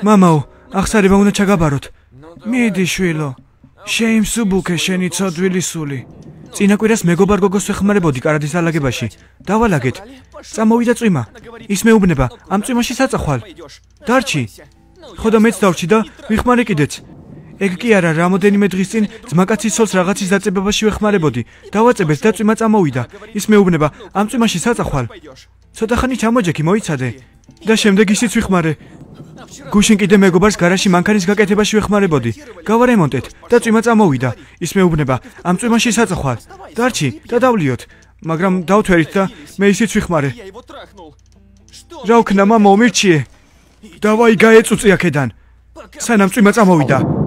მამაო, აღსარება უნდა ჩაგაბაროთ. მიდი შვილო. შეიმსუბუქე შენი ცოდვილი სული. წინა კვირას მეგობარ გოგოს ვეხმარებოდი კარადის ალაგებაში. დავალაგეთ. წამოვიდა წვიმა. ის მეუბნება, ამ წვიმაში საწახვალ. დარჩი. ხოდა მეც დავრჩი და ვიხმარე კიდეც. ეგ კი არა, რამოდენიმე დღის წინ ძმაკაცის ცოლს რაღაცის დაწებებაში ვეხმარებოდი. დავაწებეთ და წვიმა წამოვიდა. ის მეუბნება, ამ წვიმაში საწახვალ. ცოტა ხანი ჩამოჯექი, მოიცადე. და შემდეგ ისიც ვიხმარე. გუშინ კიდე მეგობარს გარაში მანქანის გაკეთებაში ვეხმარებოდი. გავარემონტეთ და წვიმა წამოვიდა. ის მეუბნება, ამ წვიმაში საწახვალ. დარჩი და დავლიოთ, მაგრამ დავთვერით და მე ისიც ვიხმარე. რა ვქნა, მამაო, მირჩიე. დავაი გაეწუწი აქედან. სანამ წვიმა წამოვიდა.